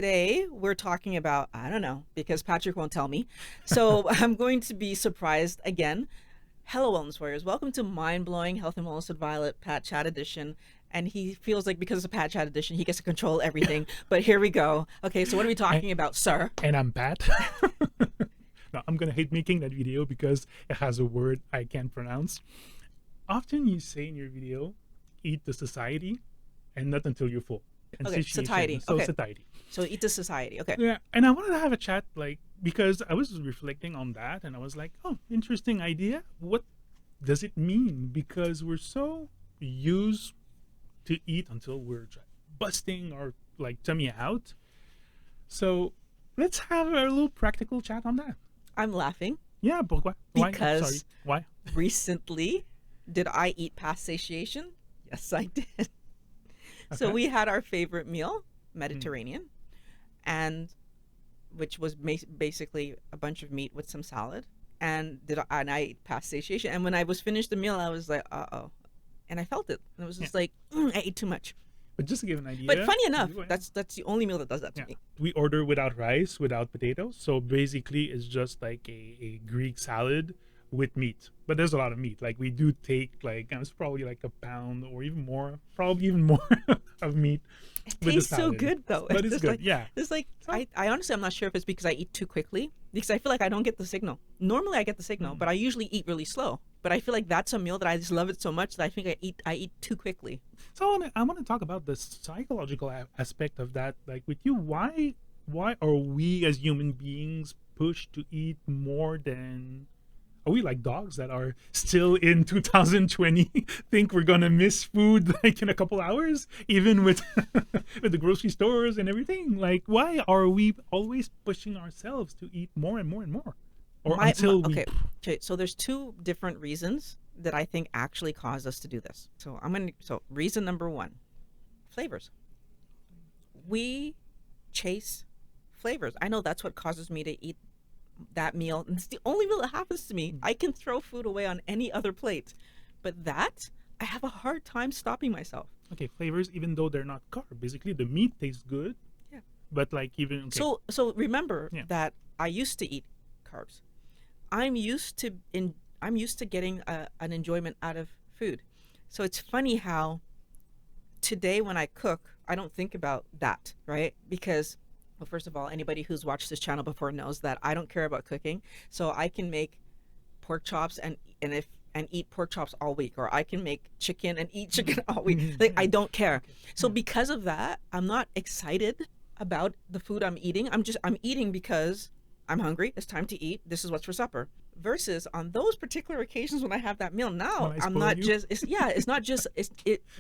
today we're talking about, I don't know, because Patrick won't tell me. So I'm going to be surprised again. Hello, Wellness Warriors. Welcome to Mind Blowing Health and Wellness with Violet, Pat Chat Edition. And he feels like because it's a Pat Chat Edition, he gets to control everything. But here we go. Okay, so what are we talking about, sir? And I'm Pat. Now, I'm going to hate making that video because it has a word I can't pronounce. Often you say in your video, eat the society and not until you're full. And Okay, satiation. satiety. So Okay. satiety. So eat the society. Okay. Yeah, and I wanted to have a chat, like, because I was reflecting on that and I was like, oh, interesting idea. What does it mean? Because we're so used to eat until we're busting our like tummy out. So let's have a little practical chat on that. I'm laughing Yeah, pourquoi? Why? Because- Sorry. Why? recently. Did I eat past satiation? Yes, I did. So Okay. we had our favorite meal, Mediterranean, and which was basically a bunch of meat with some salad. And I ate past satiation. And when I was finished the meal, I was like, uh-oh. And I felt it. And it was just like, I ate too much. But just to give an idea. But funny enough, Yeah. that's the only meal that does that to Yeah. me. We order without rice, without potatoes. So basically, it's just like a Greek salad with meat. But there's a lot of meat. Like we do take it's probably like a pound or even more, probably even more of meat. It with the tastes so salad. good though. But it's just good. like, Yeah. It's like So- I honestly, I'm not sure if it's because I eat too quickly, because I feel like I don't get the signal. Normally I get the signal, but I usually eat really slow. But I feel like that's a meal that I just love it so much that I think I eat too quickly. So I want to talk about the psychological aspect of that. Like with you, why are we as human beings pushed to eat more than? Are we like dogs that are still in 2020 think we're gonna miss food like in a couple hours, even with with the grocery stores and everything? Like, why are we always pushing ourselves to eat more and more and more, or until we? Okay, so there's two different reasons that I think actually cause us to do this. So reason number one, flavors. We chase flavors. I know that's what causes me to eat that meal. And it's the only meal that happens to me. I can throw food away on any other plate, but that I have a hard time stopping myself. Okay, flavors, even though they're not carb. Basically, the meat tastes good. Yeah. But like even okay. So remember Yeah. that I used to eat carbs. I'm used to getting an enjoyment out of food. So it's funny how today when I cook, I don't think about that, right? Because, well, first of all, anybody who's watched this channel before knows that I don't care about cooking. So I can make pork chops and eat pork chops all week, or I can make chicken and eat chicken all week. Like I don't care. So because of that, I'm not excited about the food I'm eating. I'm eating because I'm hungry. It's time to eat. This is what's for supper. Versus on those particular occasions when I have that meal, now When I I'm spoil not you? just. It's not just.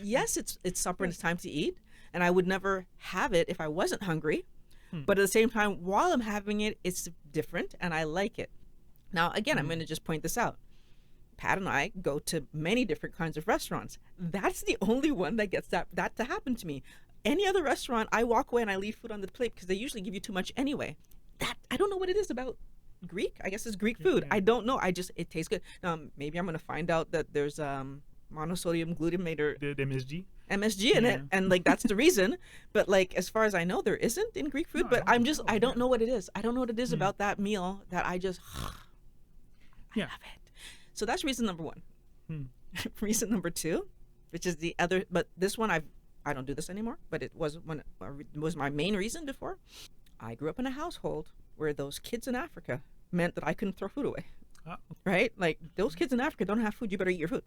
Yes, it's supper and it's time to eat, and I would never have it if I wasn't hungry. But at the same time, while I'm having it, it's different and I like it. Now, again, I'm going to just point this out. Pat and I go to many different kinds of restaurants. That's the only one that gets that to happen to me. Any other restaurant, I walk away and I leave food on the plate because they usually give you too much anyway. I don't know what it is about Greek. I guess it's Greek food. I don't know. It tastes good. Maybe I'm going to find out that there's monosodium glutamate or the MSG in it, and like that's the reason. But like as far as I know, there isn't in Greek food. No, But I I'm don't just know, I don't yeah. know what it is. I don't know what it is about that meal that I just Yeah. love it. So that's reason number one. Hmm. Reason number two, which is the other, but this one I don't do this anymore. But it was my main reason before. I grew up in a household where those kids in Africa meant that I couldn't throw food away. Ah, Right? Like those kids in Africa don't have food. You better eat your food.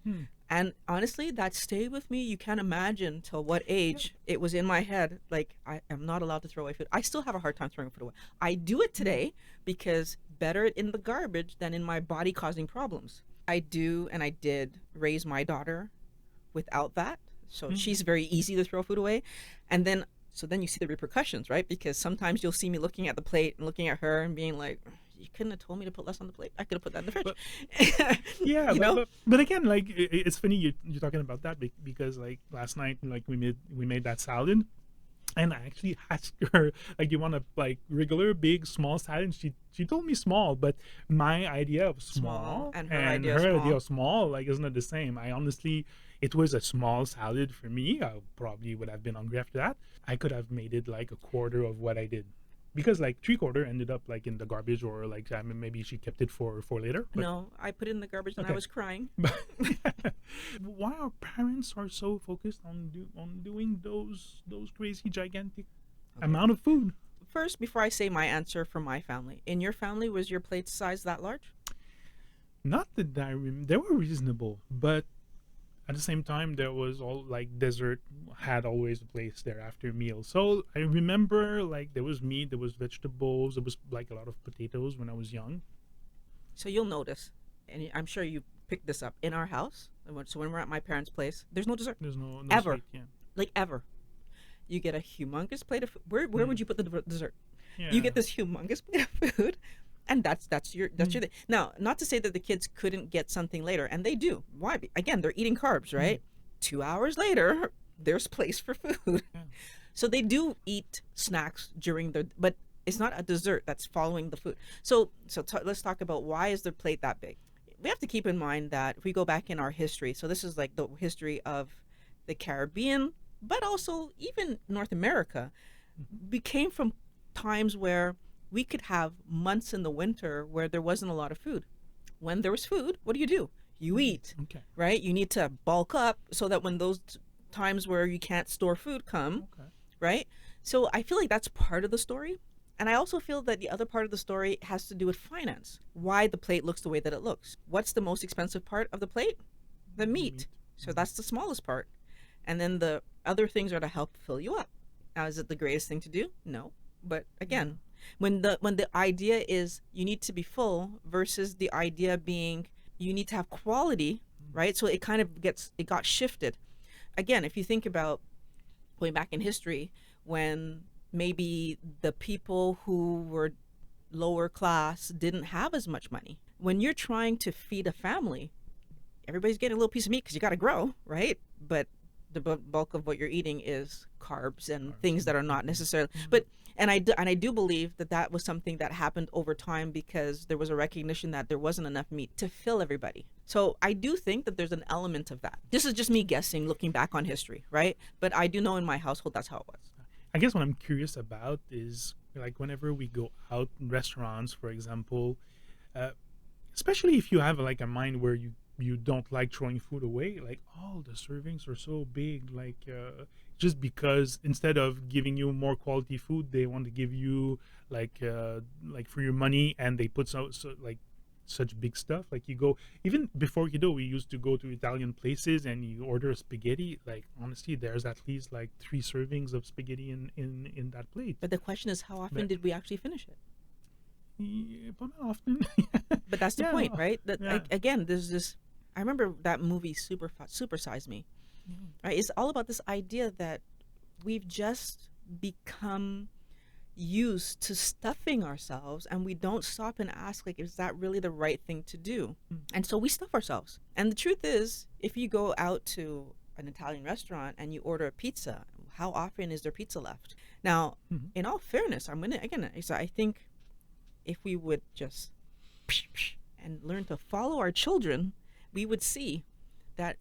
hmm. And honestly, that stayed with me. You can't imagine till what age it was in my head. Like, I am not allowed to throw away food. I still have a hard time throwing food away. I do it today because better it in the garbage than in my body causing problems. I do and I did raise my daughter without that. So she's very easy to throw food away. And then, so then you see the repercussions, right? Because sometimes you'll see me looking at the plate and looking at her and being like, you couldn't have told me to put less on the plate. I could have put that in the fridge. Yeah, you know? but again, like it's funny you're talking about that because like last night, like we made that salad, and I actually asked her like, you want a like regular, big, small salad? And she told me small, but my idea of small and her idea of small of small like is not the same. I honestly it was a small salad for me. I probably would have been hungry after that. I could have made it like a quarter of what I did, because like three-quarter ended up like in the garbage, or like I mean, maybe she kept it for later. But No, I put it in the garbage and I okay. was crying. Why our parents are so focused on doing those crazy gigantic Okay. amount of food? First, before I say my answer for my family, in your family, was your plate size that large? Not that they were reasonable, but at the same time there was all like dessert had always a place there after meals. So I remember like there was meat, there was vegetables, there was like a lot of potatoes when I was young. So you'll notice, and I'm sure you picked this up in our house. So when we're at my parents' place, there's no dessert There's no ever, sweet. Yeah. like ever. You get a humongous plate of food. Where would Mm. you put the dessert? You Yeah. get this humongous plate of food, and that's your Mm. thing. Now, not to say that the kids couldn't get something later, and they do. Why? Again, they're eating carbs, Mm. right? 2 hours later, there's place for food. Yeah. So they do eat snacks during their, but it's not a dessert that's following the food. So let's talk about why is their plate that big. We have to keep in mind that if we go back in our history, so this is like the history of the Caribbean, but also even North America, we came from times where we could have months in the winter where there wasn't a lot of food. When there was food, what do? You eat, Okay. right? You need to bulk up so that when those times where you can't store food come, Okay. right? So I feel like that's part of the story. And I also feel that the other part of the story has to do with finance. Why the plate looks the way that it looks. What's the most expensive part of the plate? The meat. So that's the smallest part. And then the other things are to help fill you up. Now, is it the greatest thing to do? No. But again, when the idea is you need to be full versus the idea being you need to have quality, right? So it got shifted. Again, if you think about going back in history when maybe the people who were lower class didn't have as much money. When you're trying to feed a family, everybody's getting a little piece of meat because you got to grow, right? But the bulk of what you're eating is carbs and things that are not necessarily. But and I do believe that that was something that happened over time because there was a recognition that there wasn't enough meat to fill everybody. So I do think that there's an element of that. This is just me guessing, looking back on history, right? But I do know in my household that's how it was. I guess what I'm curious about is like whenever we go out in restaurants, for example, uh, especially if you have like a mind where you don't like throwing food away, like all the servings are so big, like just because instead of giving you more quality food, they want to give you like for your money, and they put so like such big stuff. Like you go, even before Keto, we used to go to Italian places and you order spaghetti. Like honestly, there's at least like 3 servings of spaghetti in that plate. But the question is, how often But did we actually finish it? yeah, but not often. But that's the Yeah, point, right? That yeah. again, there's this. I remember that movie, Super Size Me. Right? It's all about this idea that we've just become used to stuffing ourselves, and we don't stop and ask, like, is that really the right thing to do? And so we stuff ourselves. And the truth is, if you go out to an Italian restaurant and you order a pizza, how often is there pizza left? Now, Mhm. in all fairness, so I think if we would just and learn to follow our children, we would see that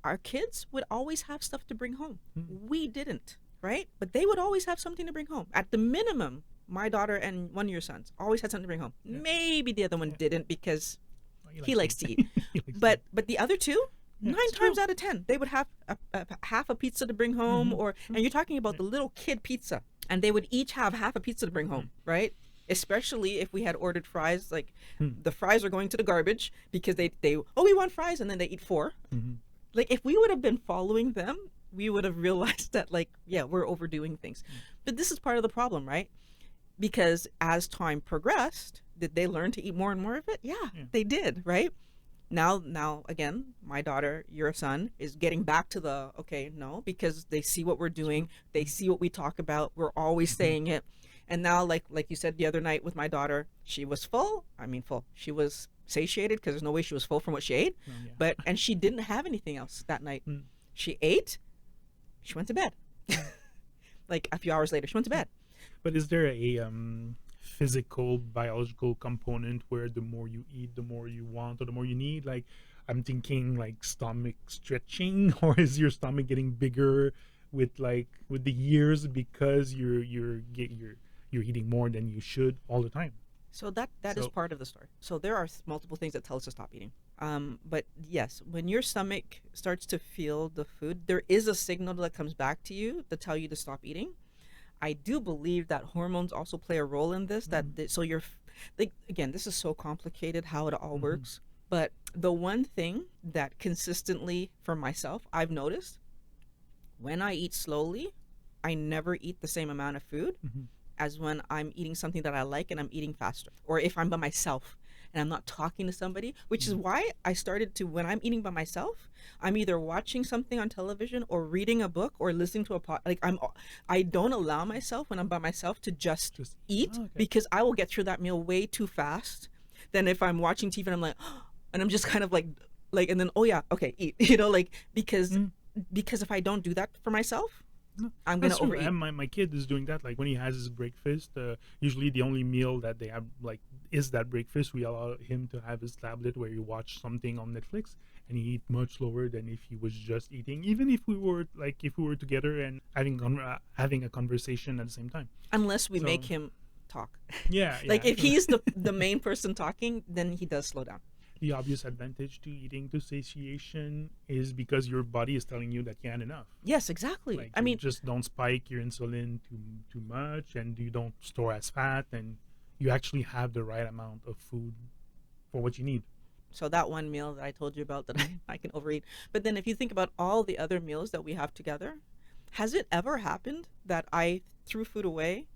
our kids would always have stuff to bring home. We didn't, right? But they would always have something to bring home. At the minimum, my daughter and one of your sons always had something to bring home. Yeah. Maybe the other one Yeah. didn't because Well, he likes to eat. He likes to But eat. but the other two, Yeah, 9 it's times true. out of 10, they would have a half a pizza to bring home, and you're talking about the little kid pizza, and they would each have half a pizza to bring home, right? Especially if we had ordered fries, like the fries are going to the garbage because they we want fries, and then they eat 4. Mhm. Like if we would have been following them, we would have realized that, like, yeah, we're overdoing things. But this is part of the problem, right? Because as time progressed, did they learn to eat more and more of it? Yeah. They did, right? Now again, my daughter, your son, is getting back to the okay, no, because they see what we're doing, they see what we talk about, we're always saying it. And now, like you said the other night with my daughter, she was full. I mean, full. She was satiated because there's no way she was full from what she ate. Oh, yeah. And she didn't have anything else that night. Mm. She ate. She went to bed. Like a few hours later, she went to bed. But is there a physical, biological component where the more you eat, the more you want, or the more you need? Like, I'm thinking like stomach stretching, or is your stomach getting bigger with the years because you're eating more than you should all the time? So that is So part of the story. So there are multiple things that tell us to stop eating. But yes, when your stomach starts to feel the food, there is a signal that comes back to you to tell you to stop eating. I do believe that hormones also play a role in this. mm, So you're like, again, this is so complicated how it all mhm, works. But the one thing that consistently for myself I've noticed, when I eat slowly, I never eat the same amount of food mhm, as when I'm eating something that I like and I'm eating faster. Or if I'm by myself and I'm not talking to somebody, which is mhm. why I started to, when I'm eating by myself, I'm either watching something on television or reading a book or listening to a pod. I don't allow myself when I'm by myself to just Just eat, okay. because I will get through that meal way too fast than if I'm watching TV and I'm like, and I'm just kind of and then, oh yeah, okay, eat, like, Mm. because if I don't do that for myself, No, I'm going that's to true. overeat. My kid is doing that. Like when he has his breakfast, usually the only meal that they have like is that breakfast. We allow him to have his tablet where he watch something on Netflix, and he eat much slower than if he was just eating. Even if we were together and having a conversation at the same time. Unless we make So him talk. yeah, Like yeah. if he's the main person talking, then he does slow down. The obvious advantage to eating to satiation is because your body is telling you that you had enough. Yes, exactly. Like I you mean, just don't spike your insulin too much, and you don't store as fat, and you actually have the right amount of food for what you need. so that one meal that I told you about that I can overeat. But then if you think about all the other meals that we have together, has it ever happened that I threw food away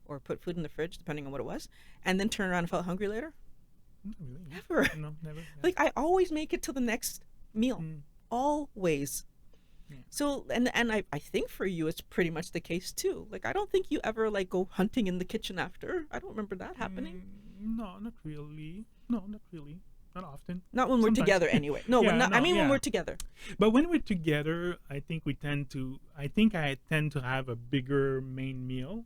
or put food in the fridge, depending on what it was, and then turned around and felt hungry later? Not really, no. Never. No, never. Yeah. Like I always make it to the next meal. Mm, Always. yeah. So and I think for you it's pretty much the case too. Like I don't think you ever like go hunting in the kitchen after. I don't remember that happening. No, not really. No, not really. Not often. Not when we're Sometimes. together anyway. No, when Yeah, not I no, mean when yeah. we're together. But when we're together, I think I tend to have a bigger main meal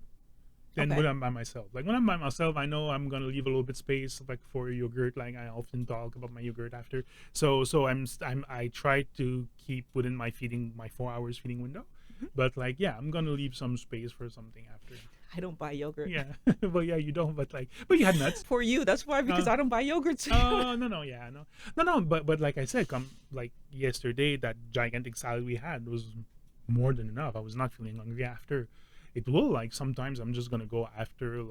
than when Okay. I'm by myself. Like when I'm by myself, I know I'm gonna leave a little bit space, like for yogurt. Like I often talk about my yogurt after. So I try to keep within my 4 hours feeding window. Mhm. But like yeah, I'm gonna leave some space for something after. I don't buy yogurt. Yeah, but yeah, you don't. But you had nuts. For you, that's why, because Uh, I don't buy yogurt. oh no, yeah, no. But like I said, come like yesterday, that gigantic salad we had was more than enough. I was not feeling hungry after. It will like sometimes I'm just gonna go after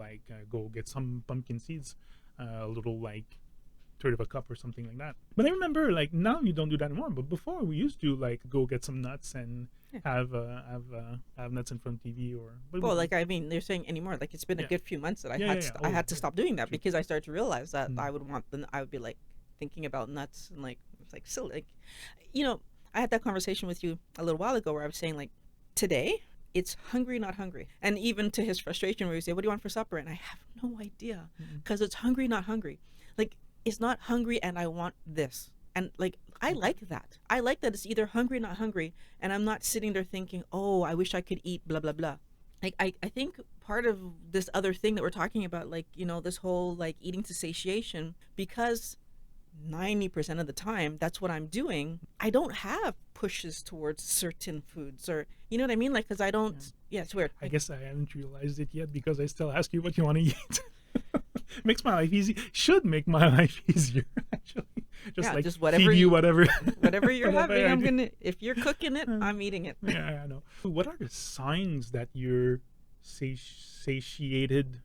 go get some pumpkin seeds, a little like third of a cup or something like that. But I remember like now you don't do that anymore. But before we used to like go get some nuts and Yeah. have nuts in front of TV or but Well, like I mean, they're saying anymore. Like it's been a yeah good few months that yeah. I Oh had to yeah, stop doing that true. because I started to realize that Mm, I would be like thinking about nuts and like it's like silly. Like, I had that conversation with you a little while ago where I was saying like today it's hungry, not hungry, and even to his frustration where he say, "What do you want for supper?" And I have no idea mm, because it's hungry, not hungry. Like it's not hungry, and I want this. And like I okay. like that. I like that it's either hungry, not hungry, and I'm not sitting there thinking, "Oh, I wish I could eat blah blah blah." Like I think part of this other thing that we're talking about, like, this whole like eating to satiation, because 90% of the time that's what I'm doing, I don't have pushes towards certain foods, or you know what I mean? Like, because I don't, Yeah. yeah, it's weird. I Like, guess I haven't realized it yet because I still ask you what you want to eat. Makes my life easy. Should make my life easier, actually. Just yeah, like just feed you whatever, whatever you're whatever having, I I'm do. gonna, if you're cooking it, I'm eating it. Yeah, I know. What are the signs that you're satiated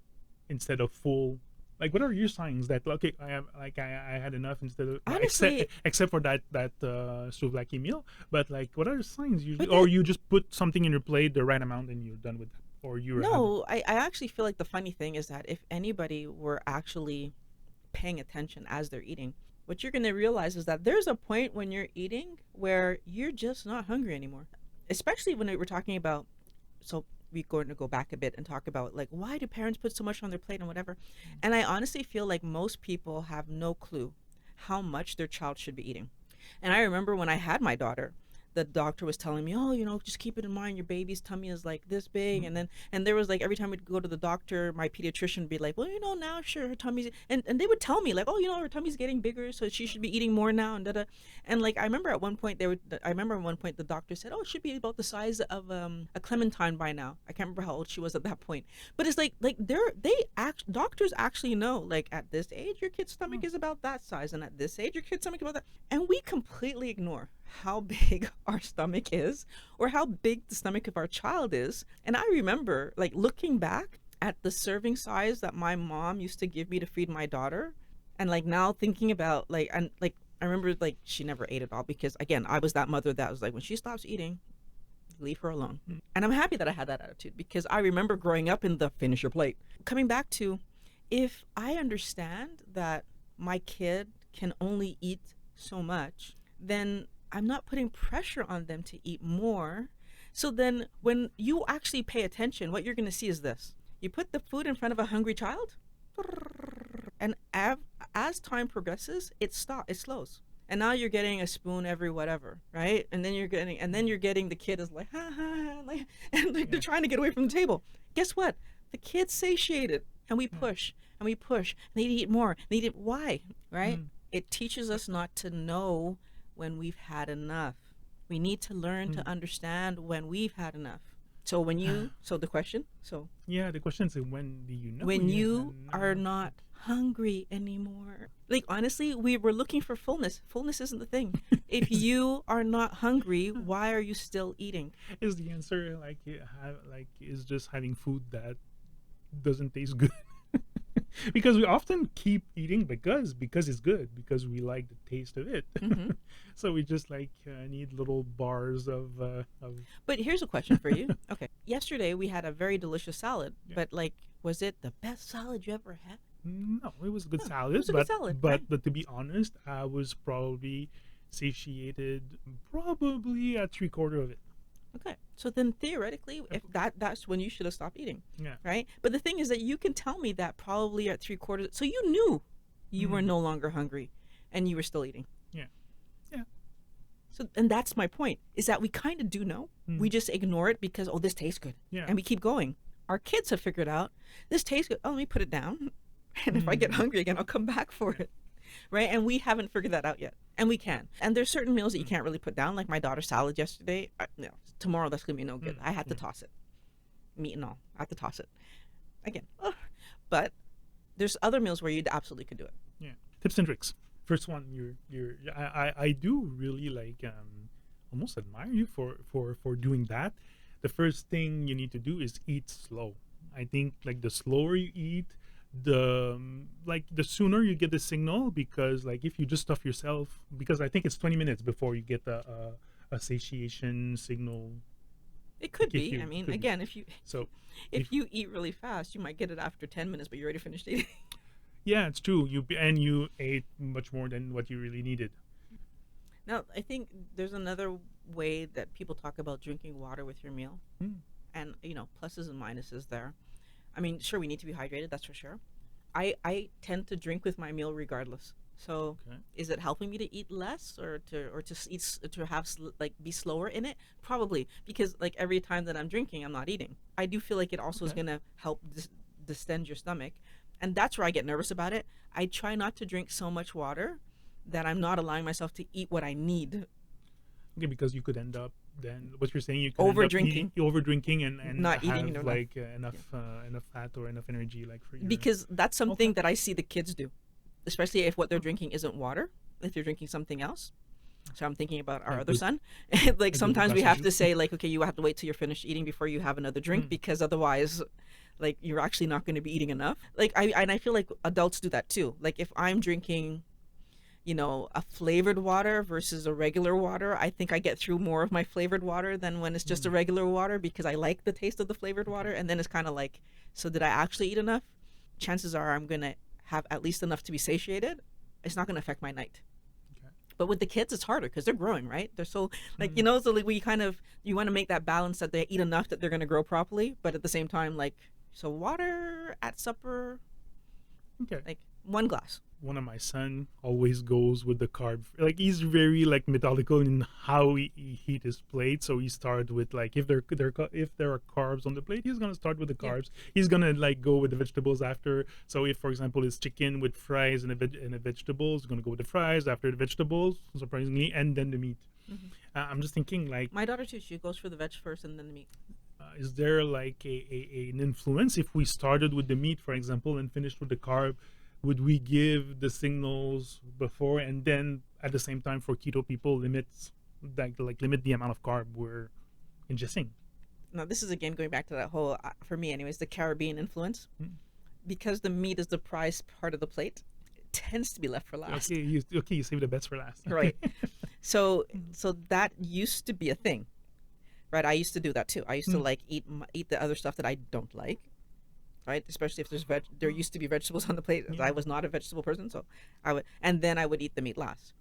instead of full? Like, what are your signs that okay, I had enough instead of Honestly, except for that souvlaki meal. But like, what are the signs usually? but Or that, you just put something in your plate the right amount and you're done with that, or you have no, I actually feel like the funny thing is that if anybody were actually paying attention as they're eating, what you're going to realize is that there's a point when you're eating where you're just not hungry anymore. Especially when we're talking about, so we're going to go back a bit and talk about like why do parents put so much on their plate and whatever. And I honestly feel like most people have no clue how much their child should be eating. And I remember when I had my daughter, the doctor was telling me, oh, just keep it in mind, your baby's tummy is like this big. Mm. And there was like, every time we'd go to the doctor, my pediatrician would be like, well, now sure, her tummy's, and they would tell me like, oh, her tummy's getting bigger, so she should be eating more now, and da. And like, I remember at one point the doctor said, oh, it should be about the size of a clementine by now. I can't remember how old she was at that point, but it's like doctors actually know, like, at this age your kid's stomach is about that size, and at this age your kid's stomach is about that. And we completely ignore how big our stomach is, or how big the stomach of our child is. And I remember, like, looking back at the serving size that my mom used to give me to feed my daughter, and like now thinking about, like, and like, I remember, like, she never ate it all, because again, I was that mother that was like, when she stops eating, leave her alone. And I'm happy that I had that attitude, because I remember growing up in the finish your plate. Coming back to, if I understand that my kid can only eat so much, then I'm not putting pressure on them to eat more. So then when you actually pay attention, what you're going to see is this. You put the food in front of a hungry child, and as time progresses, it slows. And now you're getting a spoon every whatever, right? And then you're getting the kid is like, ha ha, like, and like, they're trying to get away from the table. Guess what? The kid's satiated, and we push and we push. And they eat more. They eat it. Why? Right? It teaches us not to know when we've had enough. We need to learn to understand when we've had enough. So when you, so the question, so Yeah, the question is, when do you know when you you are not hungry anymore? Like, honestly, we were looking for fullness. Fullness isn't the thing. If you are not hungry, why are you still eating? is the answer like is just having food that doesn't taste good? Because we often keep eating because it's good, because we like the taste of it. So we just like need little bars of But here's a question for you. Okay. Yesterday we had a very delicious salad, but like, was it the best salad you ever had? no, it was a good No, salad, it was a good salad, right? but to be honest, I was probably satiated probably at 3/4 of it. Okay. So then theoretically, if that's when you should have stopped eating, Yeah. right? But the thing is that you can tell me that probably at 3/4. So you knew you were no longer hungry, and you were still eating. Yeah. Yeah. So, and that's my point, is that we kind of do know. We just ignore it because, oh, this tastes good. Yeah. And we keep going. Our kids have figured out, this tastes good. Oh, let me put it down. And if I get hungry again, I'll come back for it. Right? And we haven't figured that out yet. And we can. And there's certain meals that you can't really put down, like my daughter's salad yesterday. No, tomorrow that's going to be no good. I had to toss it. Meat and all. I had to toss it. Again. Ugh. But there's other meals where you absolutely could do it. Yeah. Tips and tricks. First one, I do really like almost admire you for doing that. The first thing you need to do is eat slow. I think like the slower you eat, the sooner you get the signal, because like if you just stuff yourself, because I think it's 20 minutes before you get a satiation signal. It could If be. you- I mean, could be. again, if you So if you eat really fast, you might get it after 10 minutes, but you already finished eating. yeah, it's true. You ate much more than what you really needed. Now, I think there's another way that people talk about drinking water with your meal. And, pluses and minuses there. I mean, sure, we need to be hydrated, that's for sure. I tend to drink with my meal regardless. So, Okay. is it helping me to eat less, or to have like be slower in it? Probably, because like every time that I'm drinking, I'm not eating. I do feel like it also is Okay. going to help distend your stomach, and that's where I get nervous about it. I try not to drink so much water that I'm not allowing myself to eat what I need. Okay, because you could end up then what you're saying, you could Over end up drinking. over drinking and Not have eating enough. like enough fat or enough energy like for your Because that's something Okay. that I see the kids do, especially if what they're drinking isn't water, if they're drinking something else. So I'm thinking about our A other good- son. a Like good sometimes we glass of have to juice. say like, okay, you have to wait till you're finished eating before you have another drink, because otherwise, like, you're actually not going to be eating enough. Like I feel like adults do that too. Like if I'm drinking, a flavored water versus a regular water, I think I get through more of my flavored water than when it's just a regular water, because I like the taste of the flavored water. And then it's kind of like, so did I actually eat enough? Chances are I'm going to have at least enough to be satiated. It's not going to affect my night. Okay. But with the kids, it's harder because they're growing, right? They're so like, so like you want to make that balance that they eat enough that they're going to grow properly. But at the same time, like, so water at supper, Okay. like one glass. one of my son always goes with the carb. Like he's very like methodical in how he heat his plate. So he starts with like if there are carbs on the plate, he's gonna start with the Yeah. carbs. He's gonna like go with the vegetables after. So if for example it's chicken with fries and a vegetables, he's gonna go with the fries after the vegetables, surprisingly, and then the meat. Hmm. I'm just thinking like, My daughter too. She goes for the veg first and then the meat. is there like an influence if we started with the meat, for example, and finished with the carb? Would we give the signals before and then at the same time for keto people limits like limit the amount of carb we're ingesting? Now this is again going back to that whole, for me anyways, the Caribbean influence. Mm. Because the meat is the prized part of the plate, it tends to be left for last. Okay, you save the best for last. Right. So that used to be a thing, right? I used to do that too. I used to like eat the other stuff that I don't like, right? Especially if there used to be vegetables on the plate. Yeah. I was not a vegetable person, so then I would eat the meat last.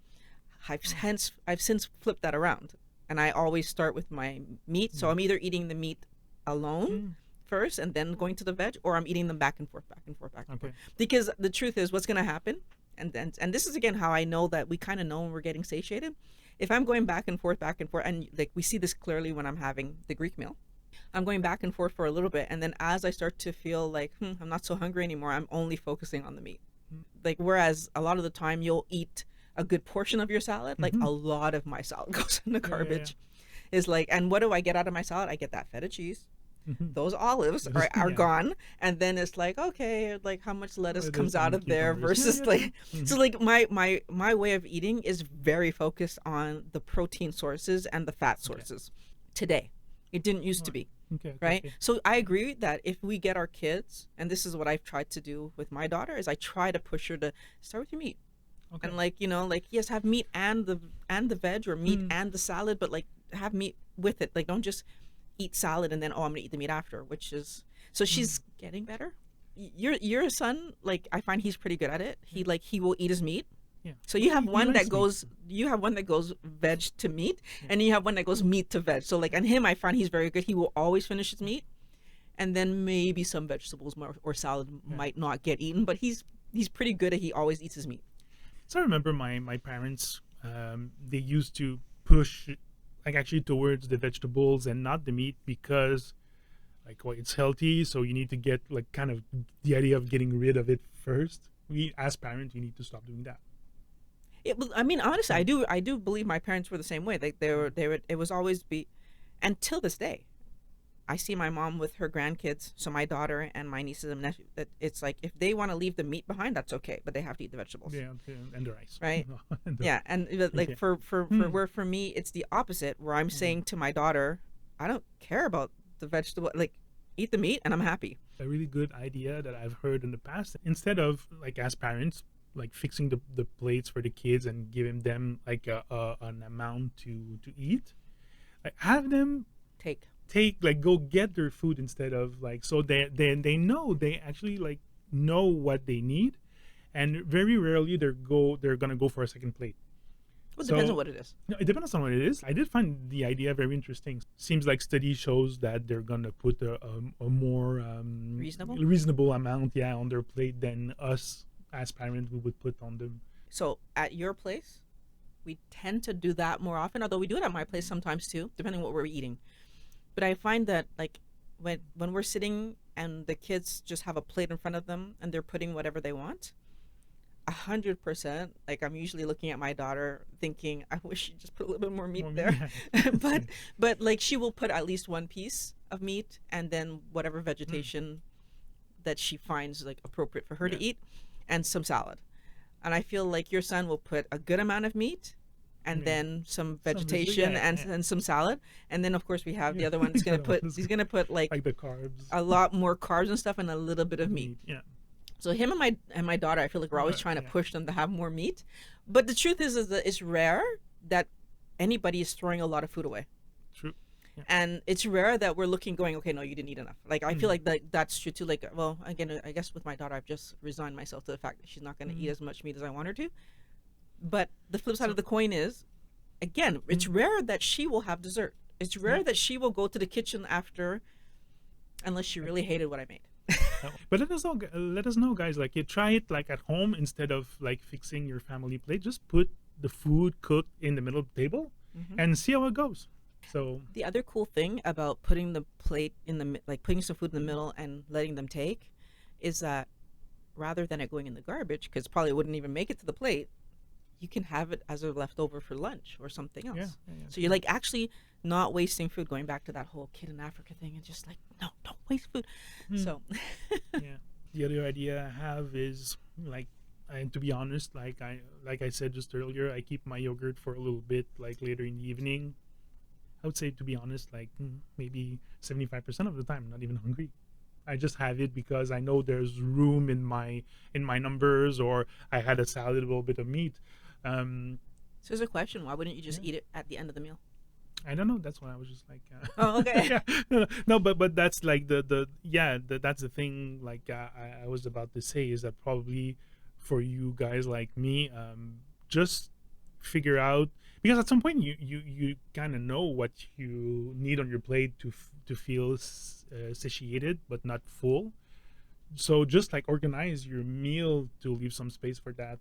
I've since flipped that around, and I always start with my meat. So I'm either eating the meat alone first and then going to the veg, or I'm eating them back and forth, back and forth, back and forth. Because the truth is, what's going to happen, and this is again how I know that we kind of know when we're getting satiated. If I'm going back and forth, and like we see this clearly when I'm having the Greek meal, I'm going back and forth for a little bit, and then as I start to feel like I'm not so hungry anymore, I'm only focusing on the meat. Like whereas a lot of the time you'll eat a good portion of your salad, like a lot of my salad goes in the garbage. Is like, and what do I get out of my salad? I get that feta cheese. Those olives are gone, and then it's like, okay, like how much lettuce comes out of there versus like so like my way of eating is very focused on the protein sources and the fat sources. Today it didn't used to be. Right. So I agree that if we get our kids, and this is what I've tried to do with my daughter, is I try to push her to start with your meat. And like, like, yes, have meat and the veg, or meat and the salad, but like have meat with it. Like don't just eat salad and then I'm gonna eat the meat after, which is so she's getting better. Your son, like I find he's pretty good at it. He will eat his meat. So you have one that goes veg to meat, and you have one that goes meat to veg. So like on him, I find he's very good. He will always finish his meat, and then maybe some vegetables or salad might not get eaten, but he's pretty good at he always eats his meat. So I remember my parents, they used to push like actually towards the vegetables and not the meat because like, well, it's healthy, so you need to get like kind of the idea of getting rid of it first. We as parents, we need to stop doing that. I mean, honestly, I do believe my parents were the same way. Like they were. It was always be, and till this day, I see my mom with her grandkids. So my daughter and my nieces and nephews. That it's like if they want to leave the meat behind, that's okay, but they have to eat the vegetables. Yeah, and the rice. Right. And like for me, it's the opposite. Where I'm saying to my daughter, I don't care about the vegetable. Like, eat the meat, and I'm happy. A really good idea that I've heard in the past. Instead of like as parents, like fixing the plates for the kids and giving them like an amount to eat, like have them take like go get their food instead of like, so they know, they actually like know what they need, and very rarely they're gonna go for a second plate. Well, it depends on what it is. No, it depends on what it is. I did find the idea very interesting. Seems like study shows that they're gonna put a more reasonable amount on their plate than us as parents we would put on them. So at your place, we tend to do that more often, although we do it at my place sometimes too, depending on what we're eating. But I find that like when we're sitting and the kids just have a plate in front of them and they're putting whatever they want, 100%, like I'm usually looking at my daughter thinking, I wish she just put a little bit more meat there. but like she will put at least one piece of meat and then whatever vegetation that she finds like appropriate for her to eat, and some salad. And I feel like your son will put a good amount of meat and then some vegetation and some salad, and then of course we have the other one. He's gonna put like the carbs, a lot more carbs and stuff, and a little bit of meat. So him and my daughter, I feel like we're always trying to push them to have more meat, but the truth is that it's rare that anybody is throwing a lot of food away. True. And it's rare that we're looking going, okay, no, you didn't eat enough. Like I feel like that's true too. Like, well, again, I guess with my daughter, I've just resigned myself to the fact that she's not going to eat as much meat as I want her to. But the flip side of the coin is, again, it's rare that she will have dessert. It's rare that she will go to the kitchen after, unless she really hated what I made. But let us know, guys. Like, you try it like at home instead of like fixing your family plate. Just put the food cooked in the middle of the table, Hmm. and see how it goes. So The other cool thing about putting the plate in like putting some food in the middle and letting them take is that rather than it going in the garbage, because probably wouldn't even make it to the plate, you can have it as a leftover for lunch or something yeah, else. yeah, yeah, So you're true. like actually not wasting food, going back to that whole kid in Africa thing, and just like, no, don't waste food. Hmm, So, yeah. The other idea I have is like, and to be honest, like I said just earlier, I keep my yogurt for a little bit, like later in the evening. I would say, to be honest, like maybe 75% of the time, I'm not even hungry. I just have it because I know there's room in my numbers, or I had a salad, a little bit of meat. Um, so there's a question: why wouldn't you just yeah, eat it at the end of the meal? I don't know. That's why I was just like, Oh, okay. yeah, no, but that's like the yeah, that's the thing. Like I was about to say is that probably for you guys like me, just figure out, because at some point you kind of know what you need on your plate to feel satiated but not full. So just like organize your meal to leave some space for that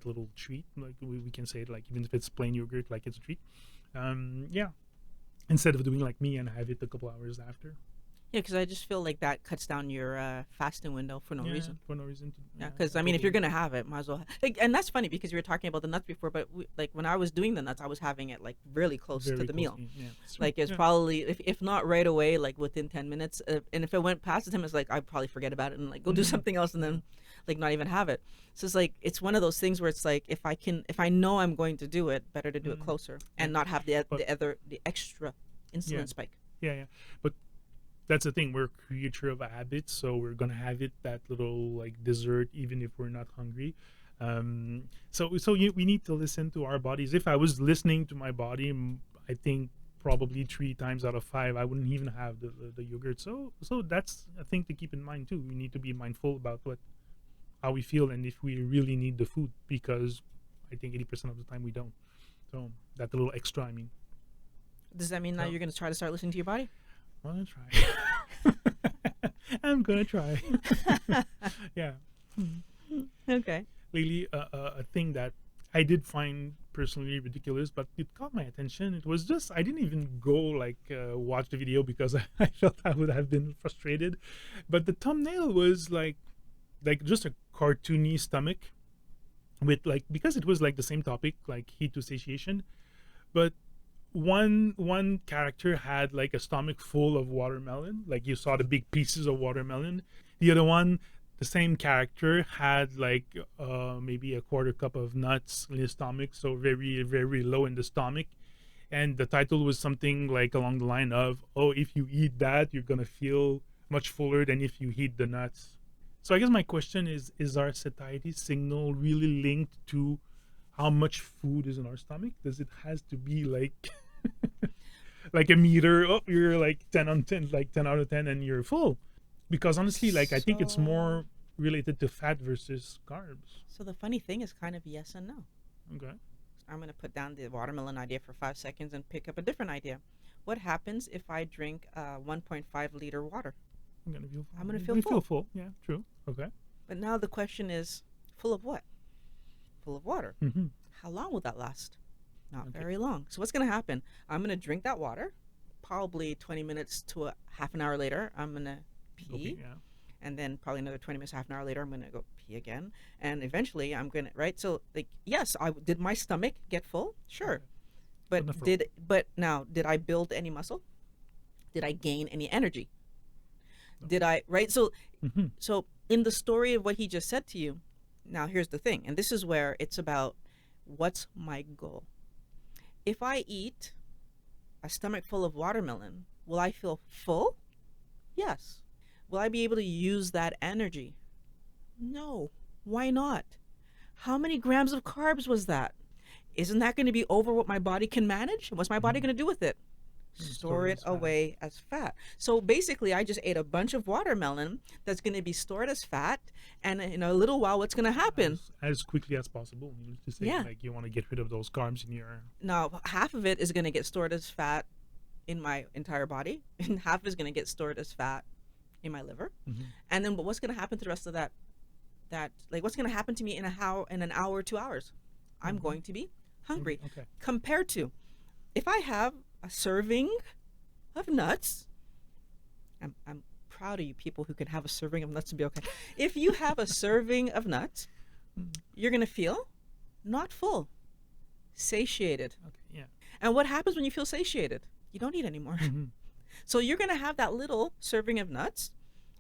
little treat, like we can say it, like even if it's plain yogurt, like it's a treat. Yeah, instead of doing like me and have it a couple hours after. Yeah, because I just feel like that cuts down your fasting window for no Yeah, reason. for no reason to. Yeah, Yeah, because I I mean, if totally you're agree. gonna have it, might as well. Like, and that's funny because we were talking about the nuts before, but like when I was doing the nuts, I was having it like really close to Very the meal. closely. Yeah, it's true. Like it's Yeah. probably if not right away, like within 10 minutes, and if it went past the 10 minutes, like I'd probably forget about it and like go do Mm-hmm. something else, and Yeah. then like not even have it. So it's like it's one of those things where it's like if I know I'm going to do it, better to do it Mm, closer yeah. and not have But the extra yeah, insulin spike. yeah, yeah. But that's the thing. We're a creature of habits, so we're gonna have it that little like dessert, even if we're not hungry. We need to listen to our bodies. If I was listening to my body, I think probably 3 times out of 5 I wouldn't even have the yogurt. So that's a thing to keep in mind too. We need to be mindful about what how we feel and if we really need the food, because I think 80% of the time we don't. So that little extra, I mean. Does that mean now So you're gonna try to start listening to your body? I'm gonna try. I'm gonna try. Yeah. Okay. Lately, a thing that I did find personally ridiculous, but it caught my attention. It was just I didn't even go like watch the video because I felt I would have been frustrated. But the thumbnail was like just a cartoony stomach with like, because it was like the same topic, like heat to satiation, but one character had like a stomach full of watermelon, like you saw the big pieces of watermelon. The other one, the same character, had like maybe a quarter cup of nuts in his stomach, so very very low in the stomach. And the title was something like along the line of, oh, if you eat that you're gonna feel much fuller than if you eat the nuts. So I guess my question is our satiety signal really linked to how much food is in our stomach? Does it has to be like like a meter? Oh, you're like 10 on 10, like 10 out of 10, and you're full. Because honestly, like I think it's So more related to fat versus carbs. so the funny thing is kind of yes and no. Okay. I'm going to put down the watermelon idea for 5 seconds and pick up a different idea. What happens if I drink 1.5 liter water? I'm gonna feel I'm going to you're feel gonna feel full. full. Yeah, true. Okay. But now the question is full of what? Full of water. Mm-hmm. How long will that last? Not Okay. very long. So what's going to happen? I'm going to drink that water. Probably 20 minutes to a half an hour later, I'm going to Okay. pee. Yeah. And then probably another 20 minutes, half an hour later, I'm going to go pee again. And eventually I'm going to, right? So, like, yes, did my stomach get full? Sure. Okay. But not for long. But now, did I build any muscle? Did I gain any energy? No. Did I, right? So, Mm-hmm. so in the story of what he just said to you, now here's the thing. And this is where it's about what's my goal? If I eat a stomach full of watermelon, will I feel full? Yes. Will I be able to use that energy? No. Why not? How many grams of carbs was that? Isn't that going to be over what my body can manage? What's my body Mm-hmm. going to do with it? Store Store it it as fat. away as fat. So basically, I just ate a bunch of watermelon that's going to be stored as fat. And in a little while, what's going to happen? As quickly as possible. Needless to say, Yeah. like you want to get rid of those carbs in your. Now, half of it is going to get stored as fat in my entire body, and half is going to get stored as fat in my liver. Mm-hmm. And then what's going to happen to the rest of that like what's going to happen to me in an hour or 2 hours? I'm Mm-hmm. going to be hungry. Okay. Compared to if I have a serving of nuts, I'm proud of you people who can have a serving of nuts and be okay. If you have a serving of nuts, Mm. you're going to feel not full, satiated. Okay. Yeah. And what happens when you feel satiated? You don't eat anymore. Mm-hmm. So you're going to have that little serving of nuts,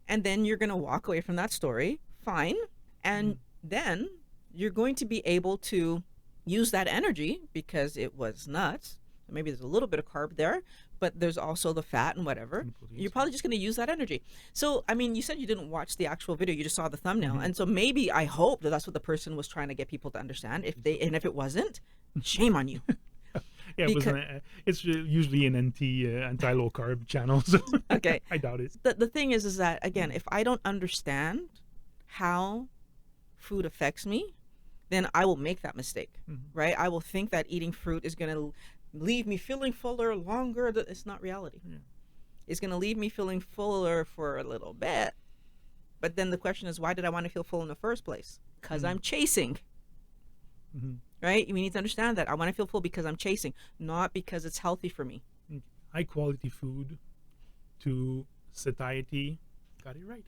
and then you're going to walk away from that story fine. And then you're going to be able to use that energy because it was nuts. Maybe there's a little bit of carb there, but there's also the fat and whatever. You're probably just going to use that energy. So, I mean, you said you didn't watch the actual video, you just saw the thumbnail. Mm-hmm. And so maybe I hope that that's what the person was trying to get people to understand. If it wasn't, shame on you. Yeah, it's usually an anti low carb channel, so Okay. I doubt it. The thing is that, again, if I don't understand how food affects me, then I will make that mistake, right? I will think that eating fruit is going to leave me feeling fuller longer. It's not reality. Yeah. It's going to leave me feeling fuller for a little bit. But then the question is, why did I want to feel full in the first place? Because I'm chasing. Mm-hmm. Right? We need to understand that. I want to feel full because I'm chasing, not because it's healthy for me. High quality food to satiety. Got it right.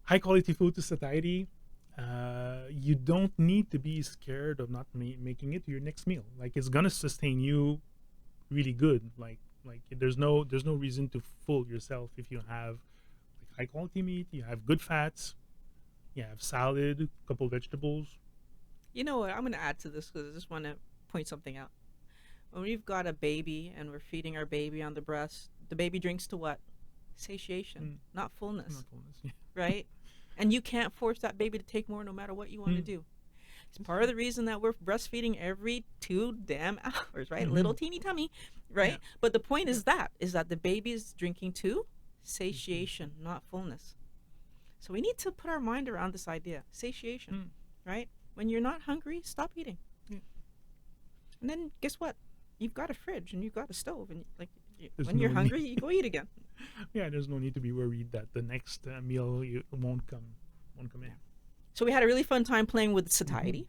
High quality food to satiety. You don't need to be scared of not making it your next meal. Like, it's gonna sustain you really good. Like there's no reason to fool yourself if you have like high quality meat. You have good fats. You have salad, a couple vegetables. You know what? I'm going to add to this because I just want to point something out. When we've got a baby and we're feeding our baby on the breast, the baby drinks to what? Satiation, not fullness. Not fullness, yeah. Right? And you can't force that baby to take more no matter what you want to do. It's part of the reason that we're breastfeeding every 2 damn hours, right? Little teeny tummy, right? Yeah. But the point is that the baby is drinking to satiation, not fullness. So we need to put our mind around this idea, satiation, right? When you're not hungry, stop eating. Yeah. And then guess what? You've got a fridge and you've got a stove, and There's when you're no hungry, you go eat again. Yeah, there's no need to be worried that the next meal won't come in. So we had a really fun time playing with satiety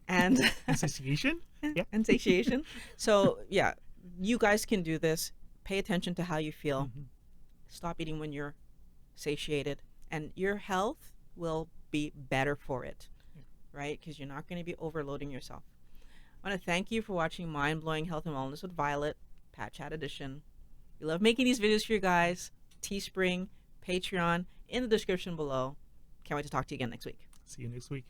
and Satiation. Yeah. and satiation. So yeah, you guys can do this. Pay attention to how you feel. Stop eating when you're satiated, and your health will be better for it, right? Because you're not going to be overloading yourself. I want to thank you for watching Mind Blowing Health and Wellness with Violet, Pat Chat Edition. We love making these videos for you guys. Teespring, Patreon, in the description below. Can't wait to talk to you again next week. See you next week.